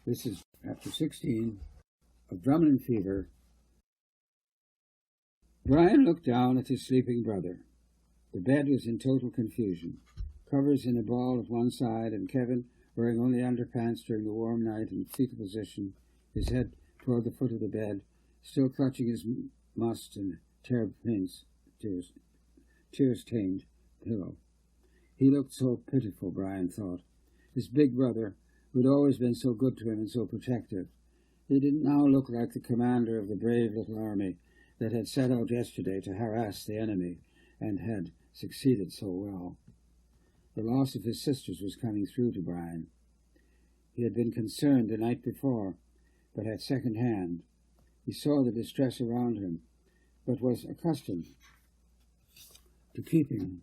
This is chapter 16 of Drumlin Fever. Brian looked down at his sleeping brother. The bed was in total confusion. Covers in a ball at one side, and Kevin, wearing only underpants during the warm night in fetal position, his head toward the foot of the bed, still clutching his mussed and tears-stained pillow. He looked so pitiful, Brian thought. His big brother, who had always been so good to him and so protective. He didn't now look like the commander of the brave little army that had set out yesterday to harass the enemy and had succeeded so well. The loss of his sisters was coming through to Brian. He had been concerned the night before, but at second hand. He saw the distress around him, but was accustomed to keeping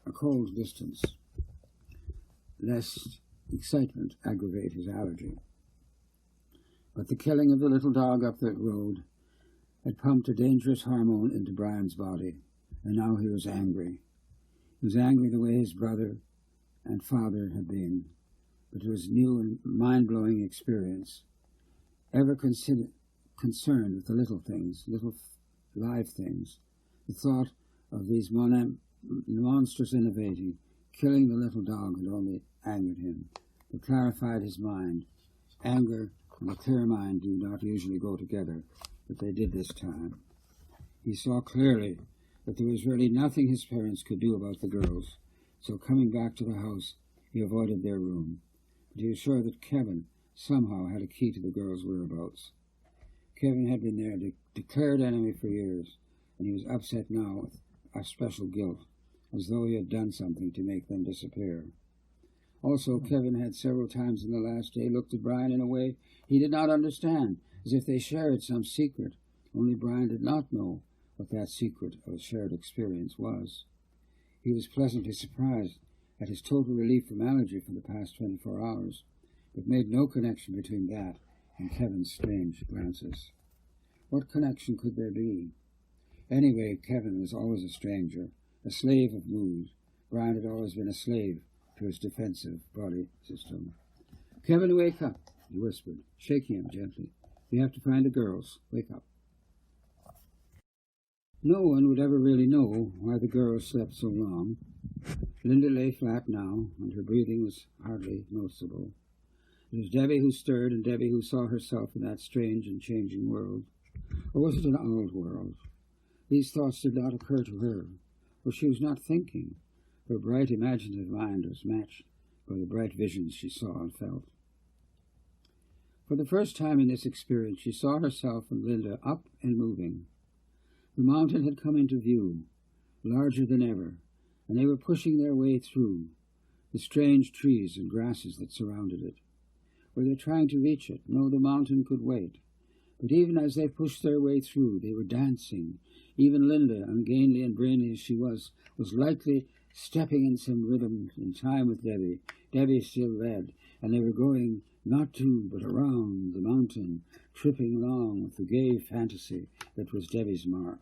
a cold distance, lest excitement aggravate his allergy. But the killing of the little dog up that road had pumped a dangerous hormone into Brian's body, and now he was angry. He was angry the way his brother and father had been, but it was a new and mind-blowing experience. Ever concerned with the little things, little live things, the thought of these monsters innovating, killing the little dog had only angered him. It clarified his mind. Anger and a clear mind do not usually go together, but they did this time. He saw clearly that there was really nothing his parents could do about the girls, so coming back to the house, he avoided their room. But he was sure that Kevin somehow had a key to the girls' whereabouts. Kevin had been their declared enemy for years, and he was upset now with a special guilt, as though he had done something to make them disappear. Also, Kevin had several times in the last day looked at Brian in a way he did not understand, as if they shared some secret, only Brian did not know what that secret of shared experience was. He was pleasantly surprised at his total relief from allergy for the past 24 hours, but made no connection between that and Kevin's strange glances. What connection could there be? Anyway, Kevin was always a stranger, a slave of mood. Brian had always been a slave to his defensive body system. "Kevin, wake up," he whispered, shaking him gently. "You have to find the girls. Wake up." No one would ever really know why the girls slept so long. Linda lay flat now, and her breathing was hardly noticeable. It was Debbie who stirred, and Debbie who saw herself in that strange and changing world. Or was it an old world? These thoughts did not occur to her, for she was not thinking. Her bright imaginative mind was matched by the bright visions she saw and felt. For the first time in this experience, she saw herself and Linda up and moving. The mountain had come into view, larger than ever, and they were pushing their way through the strange trees and grasses that surrounded it. Were they trying to reach it? No, the mountain could wait. But even as they pushed their way through, they were dancing. Even Linda, ungainly and brainy as she was lightly stepping in some rhythm in time with Debbie. Debbie still led, and they were going not to, but around the mountain, tripping along with the gay fantasy that was Debbie's mark.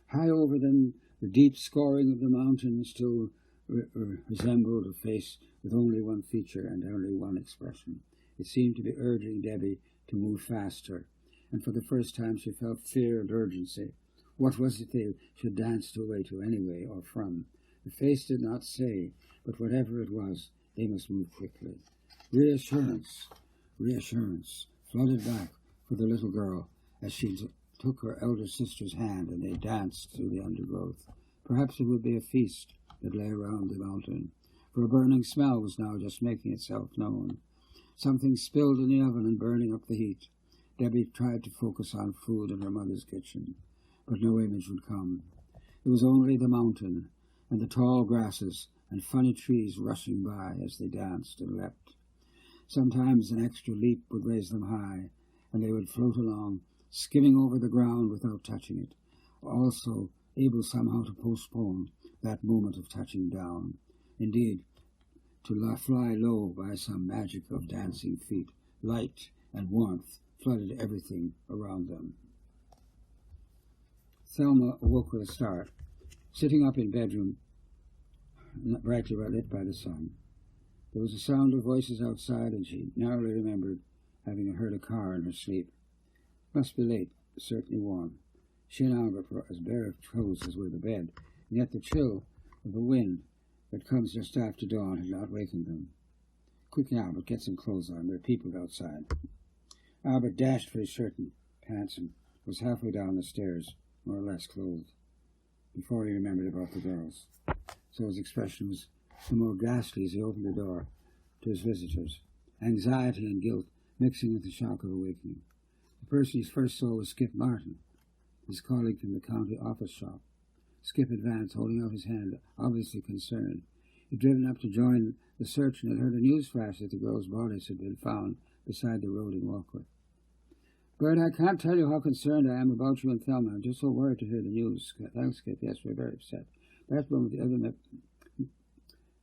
High over them, the deep scoring of the mountain still resembled a face with only one feature and only one expression. It seemed to be urging Debbie to move faster, and for the first time she felt fear and urgency. What was it they should dance away to anyway, or from? The face did not say, but whatever it was, they must move quickly. Reassurance flooded back for the little girl as she took her elder sister's hand and they danced through the undergrowth. Perhaps it would be a feast that lay around the mountain, for a burning smell was now just making itself known. Something spilled in the oven and burning up the heat. Debbie tried to focus on food in her mother's kitchen, but no image would come. It was only the mountain and the tall grasses and funny trees rushing by as they danced and leapt. Sometimes an extra leap would raise them high, and they would float along, skimming over the ground without touching it, also able somehow to postpone that moment of touching down. Indeed, to fly low by some magic of dancing feet. Light and warmth flooded everything around them. Thelma awoke with a start, sitting up in bedroom, brightly lit by the sun. There was a sound of voices outside, and she narrowly remembered having heard a car in her sleep. Must be late, certainly warm. She and Albert were as bare of clothes as were the bed, and yet the chill of the wind that comes just after dawn had not wakened them. Quick, Albert, get some clothes on. There are people outside. Albert dashed for his shirt and pants and was halfway down the stairs, more or less clothed, before he remembered about the girls. So his expression was the more ghastly as he opened the door to his visitors, anxiety and guilt mixing with the shock of awakening. The person he first saw was Skip Martin, his colleague from the county office shop. Skip advanced, holding out his hand, obviously concerned. He'd driven up to join the search and had heard a news flash that the girls' bodies had been found beside the road in Warkworth. Bert, I can't tell you how concerned I am about you and Thelma. I'm just so worried to hear the news. Thanks, Skip. Yes, we're very upset. That moment, the other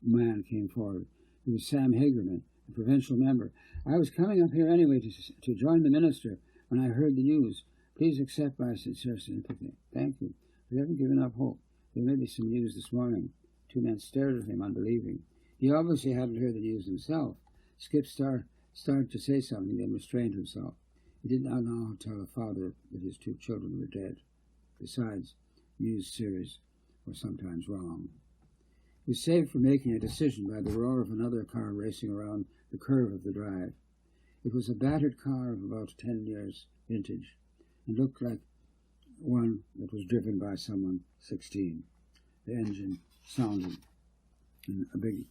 man came forward. He was Sam Hagerman, a provincial member. I was coming up here anyway to join the minister when I heard the news. Please accept my sincere sympathy. Thank you. We haven't given up hope. There may be some news this morning. Two men stared at him, unbelieving. He obviously hadn't heard the news himself. Skip started to say something, then restrained himself. He did not know how to tell a father that his two children were dead. Besides, news series were sometimes wrong. He was saved from making a decision by the roar of another car racing around the curve of the drive. It was a battered car of about 10 years vintage, and looked like one that was driven by someone 16. The engine sounded in a big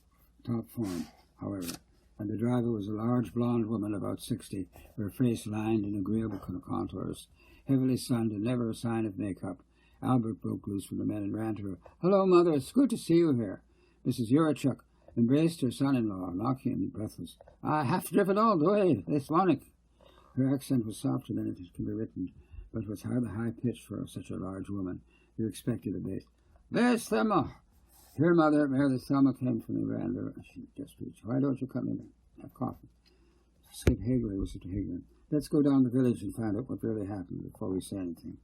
top form, however, and the driver was a large blonde woman about 60, her face lined in agreeable contours, heavily sunned and never a sign of makeup. Albert broke loose from the men and ran to her. "Hello, Mother, it's good to see you here." Mrs. Urachuk embraced her son-in-law, knocking him breathless. "I have driven all the way this morning." Her accent was softer than it can be written, but was rather high-pitched for such a large woman. You expected a bit. "There's Thelma." "Here, Mother, Mary Thelma came from the veranda." She just reached. "Why don't you come in and have coffee?" Skip Hagley was to Hagley. "Let's go down the village and find out what really happened before we say anything."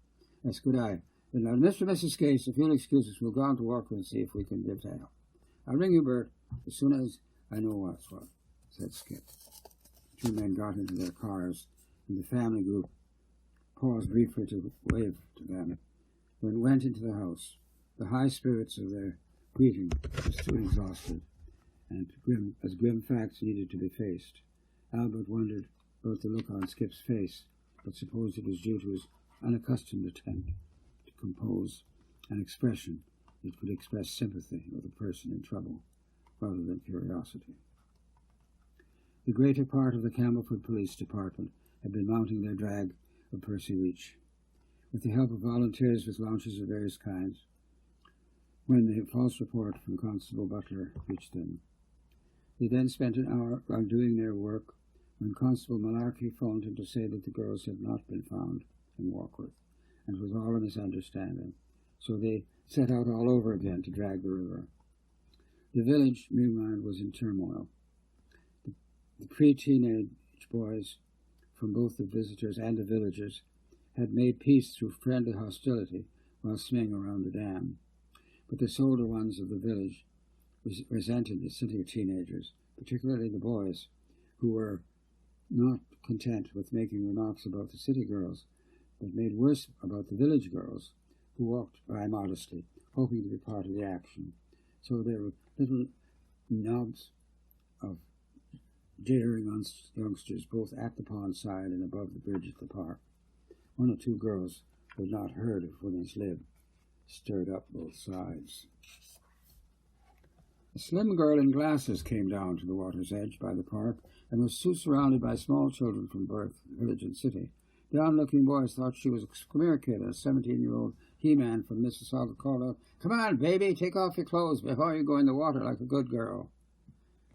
"Yes, good eye. Then, Mr. and Mrs. Scace, if you'll excuse us, we'll go on to Warkworth and see if we can give to help. I'll ring you, Bert, as soon as I know what's what," said Skip. The two men got into their cars, and the family group paused briefly to wave to them, then went into the house. The high spirits of their greeting was too exhausted, and grim facts needed to be faced. Albert wondered about the look on Skip's face, but supposed it was due to his unaccustomed attempt to compose an expression that could express sympathy with a person in trouble, rather than curiosity. The greater part of the Campbellford Police Department had been mounting their drag of Percy Reach, with the help of volunteers with launches of various kinds, when the false report from Constable Butler reached them. They then spent an hour while doing their work when Constable Malarkey phoned him to say that the girls had not been found in Warkworth, and it was all a misunderstanding. So they set out all over again to drag the river. The village, meanwhile, was in turmoil. The pre-teenage boys from both the visitors and the villagers had made peace through friendly hostility while swimming around the dam. But the older ones of the village resented the city teenagers, particularly the boys, who were not content with making remarks about the city girls, but made worse about the village girls, who walked by modestly, hoping to be part of the action. So there were little knobs of jeering youngsters both at the pond side and above the bridge at the park. One or two girls who had not heard of women's lib stirred up both sides. A slim girl in glasses came down to the water's edge by the park and was soon surrounded by small children from birth, village and city. The on-looking boys thought she was a come here kid, a 17-year-old he-man from Mississauga called out, "Come on, baby, take off your clothes before you go in the water like a good girl."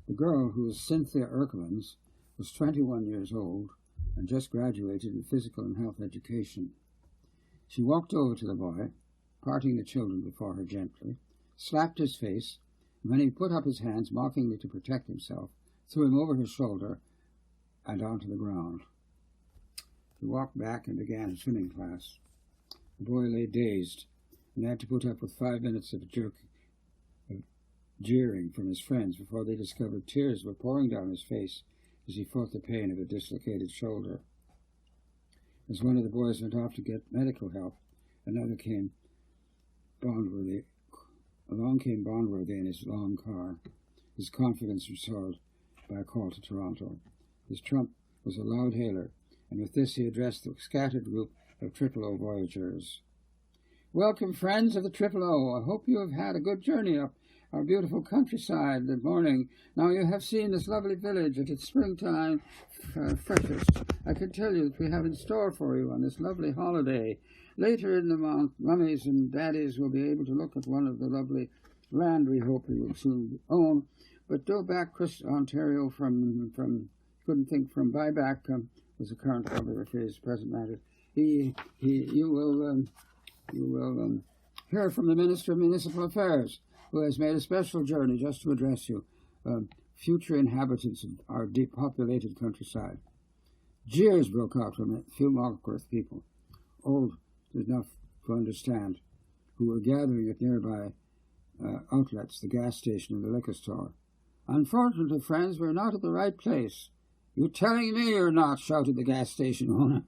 The girl, who was Cynthia Erkelins, was 21 years old and just graduated in physical and health education. She walked over to the boy, parting the children before her gently, slapped his face, and when he put up his hands mockingly to protect himself, threw him over her shoulder and onto the ground. He walked back and began his swimming class. The boy lay dazed and had to put up with 5 minutes of jeering from his friends before they discovered tears were pouring down his face. as he felt the pain of a dislocated shoulder. As one of the boys went off to get medical help, along came Bondworthy in his long car, his confidence restored by a call to Toronto. His trump was a loud hailer, and with this he addressed the scattered group of Triple O voyageurs. "Welcome, friends of the Triple O. I hope you have had a good journey up our beautiful countryside this morning. Now you have seen this lovely village at its springtime freshest. I can tell you that we have in store for you on this lovely holiday. Later in the month, mummies and daddies will be able to look at one of the lovely land we hope you will soon own. But go back, Ontario, from buyback was the current governor for his present matter. You will hear from the Minister of Municipal Affairs, who has made a special journey just to address you, future inhabitants of our depopulated countryside." Jeers broke out from a few Warkworth people, old enough to understand, who were gathering at nearby outlets, the gas station and the liquor store. "Unfortunately, friends, we're not at the right place." "You telling me you're not?" shouted the gas station owner.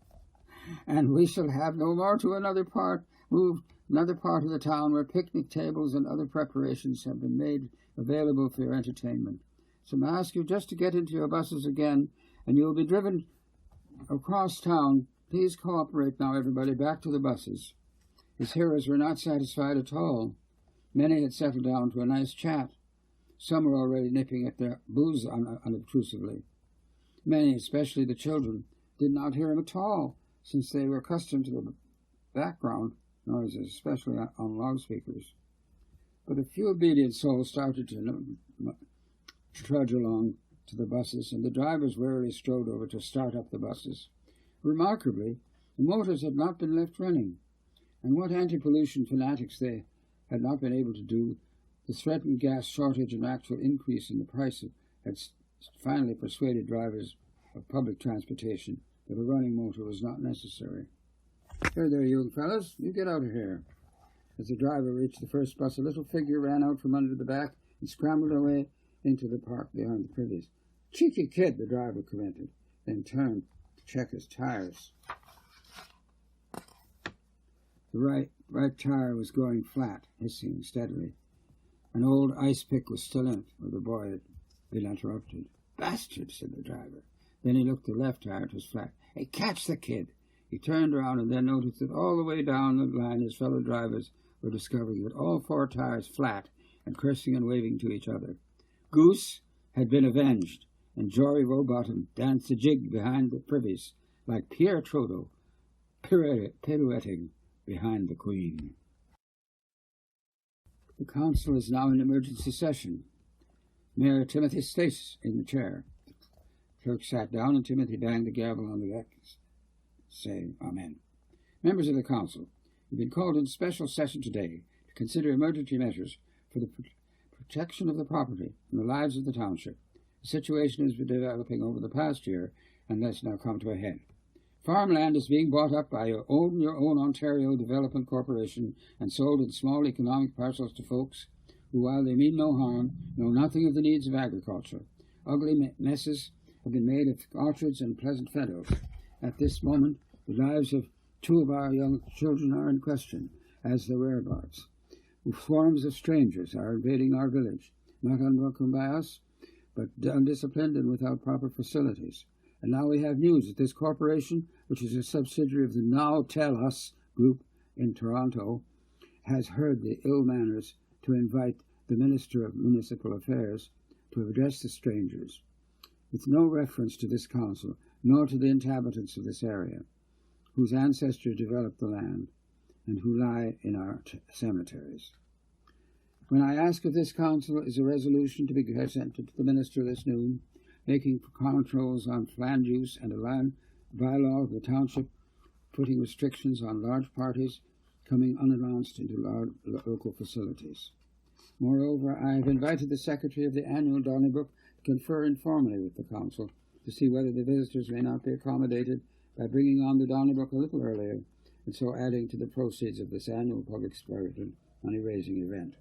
"And we shall have no more to another part of the town where picnic tables and other preparations have been made available for your entertainment. So I ask you just to get into your buses again, and you will be driven across town. Please cooperate now, everybody, back to the buses." His hearers were not satisfied at all. Many had settled down to a nice chat. Some were already nipping at their booze unobtrusively. Many, especially the children, did not hear him at all, since they were accustomed to the background noises, especially on loudspeakers. But a few obedient souls started to trudge along to the buses, and the drivers warily strode over to start up the buses. Remarkably, the motors had not been left running, and what anti-pollution fanatics they had not been able to do, the threatened gas shortage and actual increase in the price had finally persuaded drivers of public transportation that a running motor was not necessary. "Here there, you fellas, you get out of here." As the driver reached the first bus, a little figure ran out from under the back and scrambled away into the park behind the privies. "Cheeky kid," the driver commented, then turned to check his tires. The right tire was going flat, hissing steadily. An old ice pick was still in it, where the boy had been interrupted. "Bastard," said the driver. Then he looked at the left tire, it was flat. "Hey, catch the kid." He turned around and then noticed that all the way down the line his fellow drivers were discovering that all four tires flat and cursing and waving to each other. Goose had been avenged, and Jory Rowbottom danced a jig behind the privies, like Pierre Trudeau pirouetting behind the Queen. The council is now in emergency session. Mayor Timothy Scace in the chair. The clerk sat down and Timothy banged the gavel on the deck, saying Amen. Members of the council, you've been called into special session today to consider emergency measures for the protection of the property and the lives of the township. The situation has been developing over the past year and has now come to a head. Farmland is being bought up by your own Ontario Development Corporation and sold in small economic parcels to folks who, while they mean no harm, know nothing of the needs of agriculture. Ugly messes have been made of orchards and pleasant meadows. At this moment, the lives of two of our young children are in question, as their whereabouts. Swarms of strangers are invading our village, not unwelcome by us, but undisciplined and without proper facilities. And now we have news that this corporation, which is a subsidiary of the Now Tell Us group in Toronto, has heard the ill manners to invite the Minister of Municipal Affairs to address the strangers, with no reference to this council, nor to the inhabitants of this area, whose ancestors developed the land and who lie in our cemeteries. When I ask of this council is a resolution to be presented to the Minister this noon, making controls on land use and a land bylaw of the township, putting restrictions on large parties coming unannounced into local facilities. Moreover, I have invited the Secretary of the annual Donnybrook to confer informally with the council to see whether the visitors may not be accommodated by bringing on the Donnybrook a little earlier, and so adding to the proceeds of this annual public-spirited money-raising event.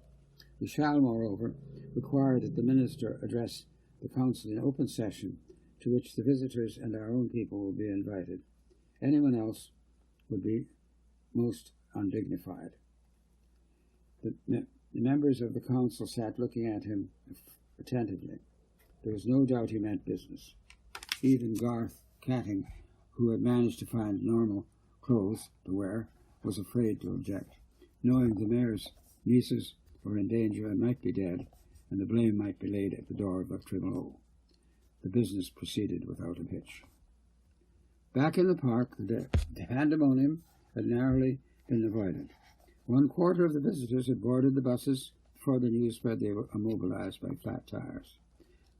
We shall, moreover, require that the Minister address the council in open session to which the visitors and our own people will be invited. Anyone else would be most undignified. The members of the council sat looking at him attentively. There was no doubt he meant business. Even Garth Catting, who had managed to find normal clothes to wear, was afraid to object, knowing the mayor's nieces were in danger and might be dead, and the blame might be laid at the door of the Tribunal. The business proceeded without a hitch. Back in the park, the pandemonium had narrowly been avoided. 1/4 of the visitors had boarded the buses before the news spread they were immobilized by flat tires.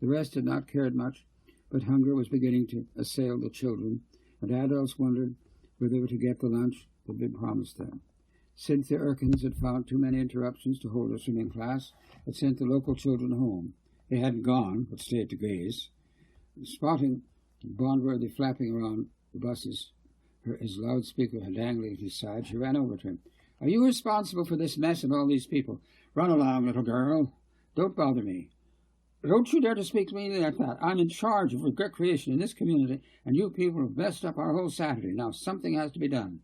The rest had not cared much, but hunger was beginning to assail the children, and adults wondered where they were to get the lunch that had been promised them. Cynthia Erkins had found too many interruptions to hold a swimming class, had sent the local children home. They hadn't gone, but stayed to gaze. Spotting Bondworthy flapping around the buses, his loudspeaker dangling at his side, she ran over to him. "Are you responsible for this mess and all these people? Run along, little girl. Don't bother me. Don't you dare to speak to me like that. I'm in charge of recreation in this community, and you people have messed up our whole Saturday. Now something has to be done."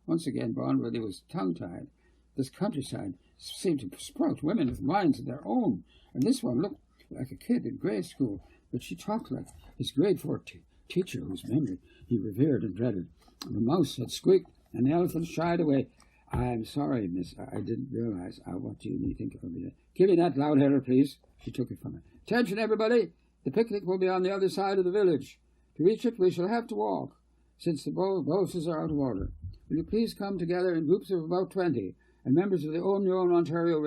Once again, Bondworthy was tongue-tied. This countryside seemed to sprout women with minds of their own, and this one looked like a kid in grade school, but she talked like his grade 4 teacher whose memory he revered and dreaded. The mouse had squeaked, and the elephant shied away. "I'm sorry, miss. I didn't realize. What do you think of me? Give me that loud-header, please." She took it from her. "Attention, everybody. The picnic will be on the other side of the village. To reach it, we shall have to walk, since the buses are out of order. Will you please come together in groups of about 20, and members of the Own Your Own Ontario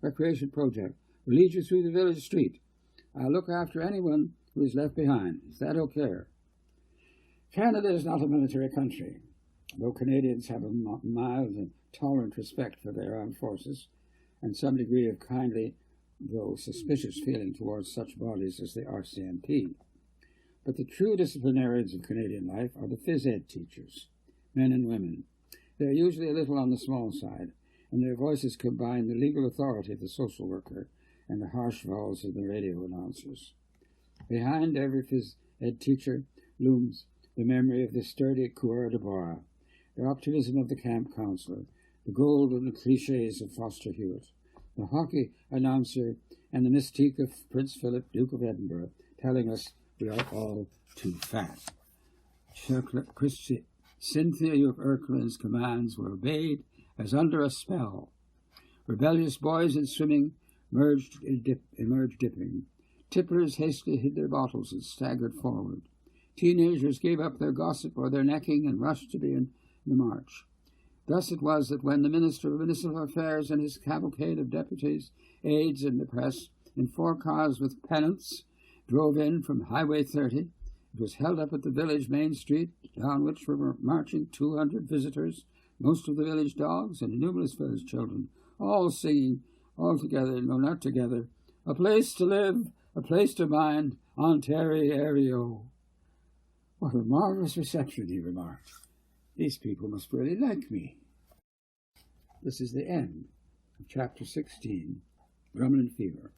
Recreation Project will lead you through the village street. I'll look after anyone who is left behind. Is that okay?" Canada is not a military country, though Canadians have a mild and tolerant respect for their armed forces, and some degree of kindly, though suspicious, feeling towards such bodies as the RCMP. But the true disciplinarians of Canadian life are the phys ed teachers, men and women. They are usually a little on the small side, and their voices combine the legal authority of the social worker and the harsh vowels of the radio announcers. Behind every phys ed teacher looms the memory of the sturdy coureur de bois, the optimism of the camp counselor, the golden cliches of Foster Hewitt, the hockey announcer, and the mystique of Prince Philip, Duke of Edinburgh, telling us we are all too fat. Cynthia of Erklin's commands were obeyed as under a spell. Rebellious boys in swimming emerged dipping. Tippers hastily hid their bottles and staggered forward. Teenagers gave up their gossip or their necking and rushed to be in the march. Thus it was that when the Minister of Municipal Affairs and his cavalcade of deputies, aides, and the press, in 4 cars with pennants, drove in from Highway 30, it was held up at the village main street, down which were marching 200 visitors, most of the village dogs and numerous village children, all singing, all together, no, not together, "A place to live, a place to mind, Ontario." "What a marvellous reception," he remarked. "These people must really like me." This is the end of Chapter 16, Drumlin Fever.